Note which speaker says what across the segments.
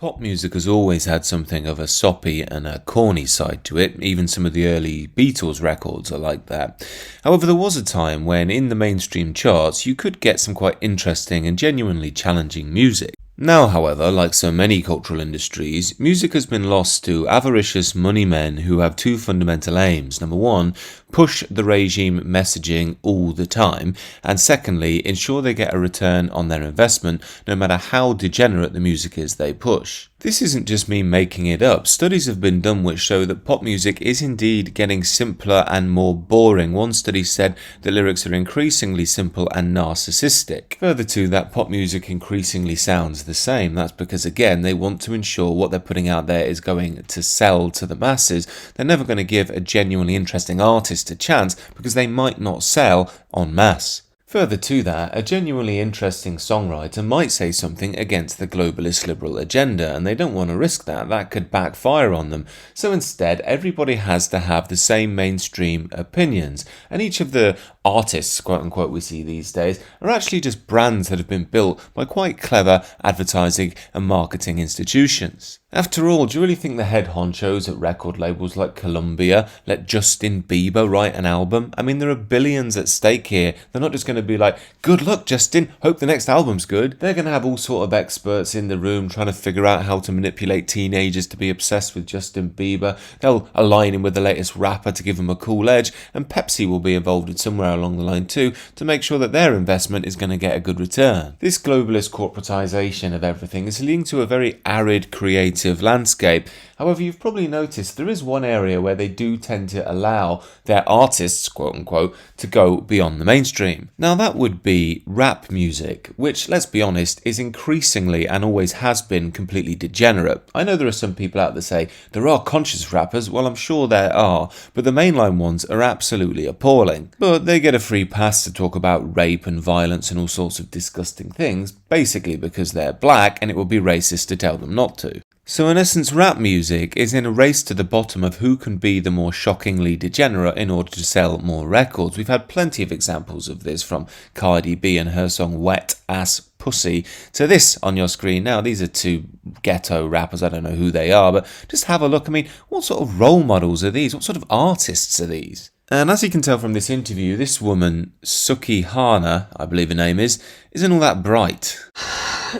Speaker 1: Pop music has always had something of a soppy and a corny side to it. Even some of the early Beatles records are like that. However, there was a time when in the mainstream charts you could get some quite interesting and genuinely challenging music. Now, however, like so many cultural industries, music has been lost to avaricious money men who have two fundamental aims. Number one, push the regime messaging all the time, and secondly, ensure they get a return on their investment no matter how degenerate the music is they push. This isn't just me making it up. Studies have been done which show that pop music is indeed getting simpler and more boring. One study said the lyrics are increasingly simple and narcissistic. Further to that, pop music increasingly sounds the same. That's because, again, they want to ensure what they're putting out there is going to sell to the masses. They're never going to give a genuinely interesting artist a chance because they might not sell en masse. Further to that, a genuinely interesting songwriter might say something against the globalist liberal agenda, and they don't want to risk that. That could backfire on them. So instead, everybody has to have the same mainstream opinions, and each of the artists, quote unquote, we see these days are actually just brands that have been built by quite clever advertising and marketing institutions. After all, do you really think the head honchos at record labels like Columbia let Justin Bieber write an album? I mean, there are billions at stake here. They're not just going to be like, good luck, Justin, hope the next album's good. They're going to have all sort of experts in the room trying to figure out how to manipulate teenagers to be obsessed with Justin Bieber. They'll align him with the latest rapper to give him a cool edge, and Pepsi will be involved in somewhere along the line too to make sure that their investment is going to get a good return. This globalist corporatization of everything is leading to a very arid creative landscape. However, you've probably noticed there is one area where they do tend to allow their artists, quote unquote, to go beyond the mainstream. Now that would be rap music, which, let's be honest, is increasingly and always has been completely degenerate. I know there are some people out there say there are conscious rappers. Well, I'm sure there are, but the mainline ones are absolutely appalling. But they get a free pass to talk about rape and violence and all sorts of disgusting things, basically because they're black and it would be racist to tell them not to. So in essence, rap music is in a race to the bottom of who can be the more shockingly degenerate in order to sell more records. We've had plenty of examples of this, from Cardi B and her song Wet Ass Pussy to this on your screen now. These are two ghetto rappers, I don't know who they are, but just have a look. I mean, what sort of role models are these? What sort of artists are these? And as you can tell from this interview, this woman, Suki Hana, I believe her name is, isn't all that bright.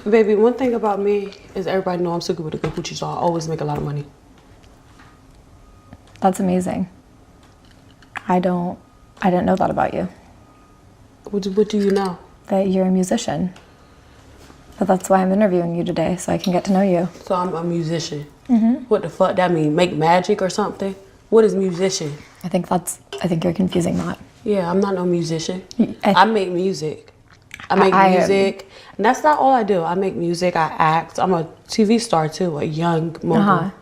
Speaker 2: Baby, one thing about me is everybody know I'm Suki with a good coochie, so I always make a lot of money.
Speaker 3: That's amazing. I didn't know that about you.
Speaker 2: What do you know?
Speaker 3: That you're a musician. But that's why I'm interviewing you today, so I can get to know you.
Speaker 2: So I'm a musician. Mm-hmm. What the fuck that mean? Make magic or something? What is musician?
Speaker 3: I think you're confusing that.
Speaker 2: Yeah, I'm not no musician. I make music. I make music. And that's not all I do. I make music, I act. I'm a TV star too, a young mogul.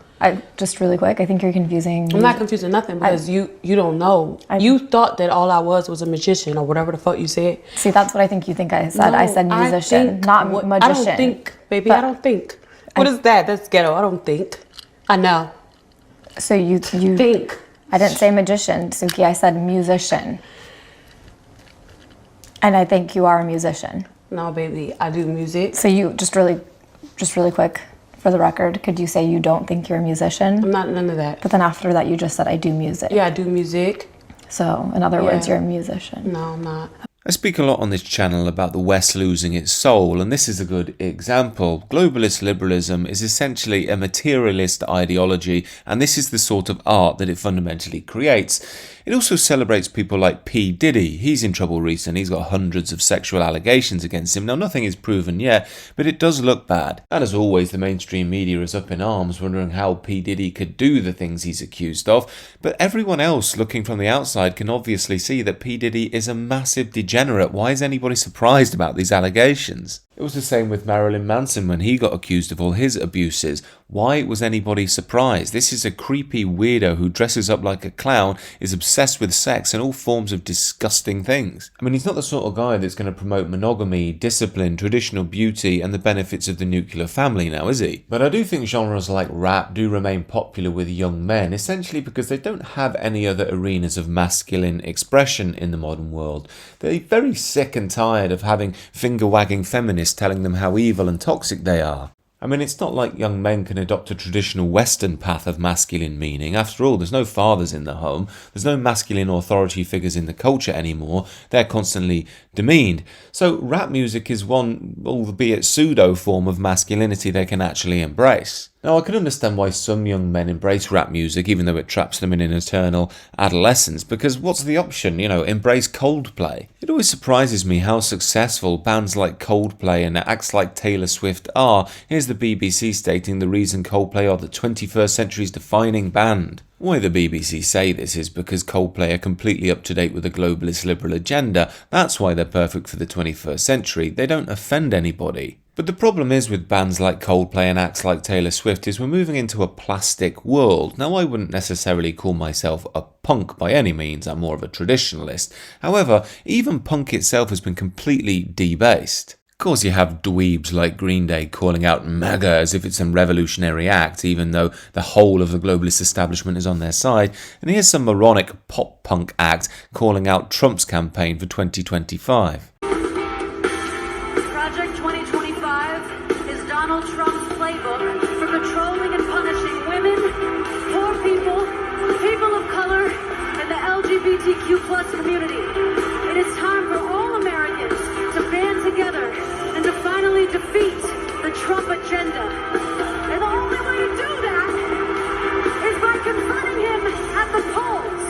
Speaker 3: Just really quick, I think you're confusing.
Speaker 2: I'm not confusing nothing because you don't know. You thought that all I was a magician or whatever the fuck you said.
Speaker 3: See, that's what I think you think I said. No, I said musician, not magician.
Speaker 2: I don't think, baby. I don't think. What is that? That's ghetto. I don't think. I know.
Speaker 3: So you
Speaker 2: think.
Speaker 3: I didn't say magician, Suki. I said musician. And I think you are a musician.
Speaker 2: No, baby. I do music.
Speaker 3: So you just really quick, for the record, could you say you don't think you're a musician?
Speaker 2: I'm not none of that.
Speaker 3: But then after that, you just said I do music.
Speaker 2: Yeah, I do music.
Speaker 3: So in other words, you're a musician.
Speaker 2: No, I'm not.
Speaker 1: I speak a lot on this channel about the West losing its soul, and this is a good example. Globalist liberalism is essentially a materialist ideology, and this is the sort of art that it fundamentally creates. It also celebrates people like P Diddy. He's in trouble recently. He's got hundreds of sexual allegations against him. Now, nothing is proven yet, but it does look bad. And as always, the mainstream media is up in arms, wondering how P Diddy could do the things he's accused of. But everyone else looking from the outside can obviously see that P Diddy is a massive degenerate. Why is anybody surprised about these allegations? It was the same with Marilyn Manson when he got accused of all his abuses. Why was anybody surprised? This is a creepy weirdo who dresses up like a clown, is obsessed with sex and all forms of disgusting things. I mean, he's not the sort of guy that's going to promote monogamy, discipline, traditional beauty and the benefits of the nuclear family now, is he? But I do think genres like rap do remain popular with young men, essentially because they don't have any other arenas of masculine expression in the modern world. They're very sick and tired of having finger-wagging feminists telling them how evil and toxic they are. I mean, it's not like young men can adopt a traditional Western path of masculine meaning. After all, there's no fathers in the home, there's no masculine authority figures in the culture anymore, they're constantly demeaned. So rap music is one, albeit pseudo, form of masculinity they can actually embrace. Now, I can understand why some young men embrace rap music, even though it traps them in an eternal adolescence, because what's the option? Embrace Coldplay. It always surprises me how successful bands like Coldplay and acts like Taylor Swift are. Here's the BBC stating the reason Coldplay are the 21st century's defining band. Why the BBC say this is because Coldplay are completely up to date with the globalist liberal agenda. That's why they're perfect for the 21st century. They don't offend anybody. But the problem is with bands like Coldplay and acts like Taylor Swift is we're moving into a plastic world. Now, I wouldn't necessarily call myself a punk by any means, I'm more of a traditionalist. However, even punk itself has been completely debased. Of course, you have dweebs like Green Day calling out MAGA as if it's a revolutionary act, even though the whole of the globalist establishment is on their side. And here's some moronic pop-punk act calling out Trump's campaign for 2025.
Speaker 4: Project 2025 is Donald Trump's playbook for controlling and punishing women, poor people, people of color, and the LGBTQ+ community. It is time for all Americans to band together and to finally defeat the Trump agenda. And the only way to do that is by confronting him at the polls.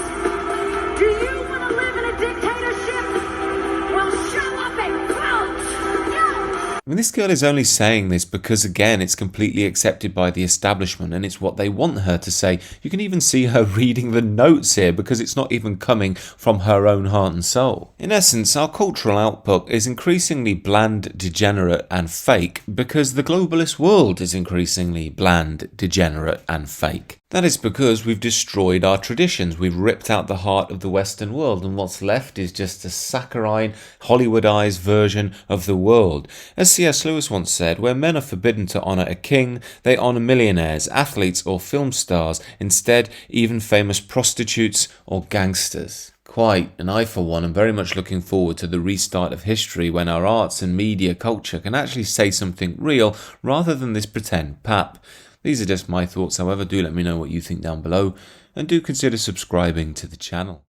Speaker 4: Do you want to live in a dictatorship? Well, show up and vote! No!
Speaker 1: I mean, this girl is only saying this because, again, it's completely accepted by the establishment and it's what they want her to say. You can even see her reading the notes here because it's not even coming from her own heart and soul. In essence, our cultural output is increasingly bland, degenerate and fake because the globalist world is increasingly bland, degenerate and fake. That is because we've destroyed our traditions, we've ripped out the heart of the Western world, and what's left is just a saccharine, Hollywoodized version of the world. As C.S. Lewis once said, where men are forbidden to honour a king, they honour millionaires, athletes or film stars, instead even famous prostitutes or gangsters. Quite, and I for one am very much looking forward to the restart of history when our arts and media culture can actually say something real rather than this pretend pap. These are just my thoughts, however, do let me know what you think down below, and do consider subscribing to the channel.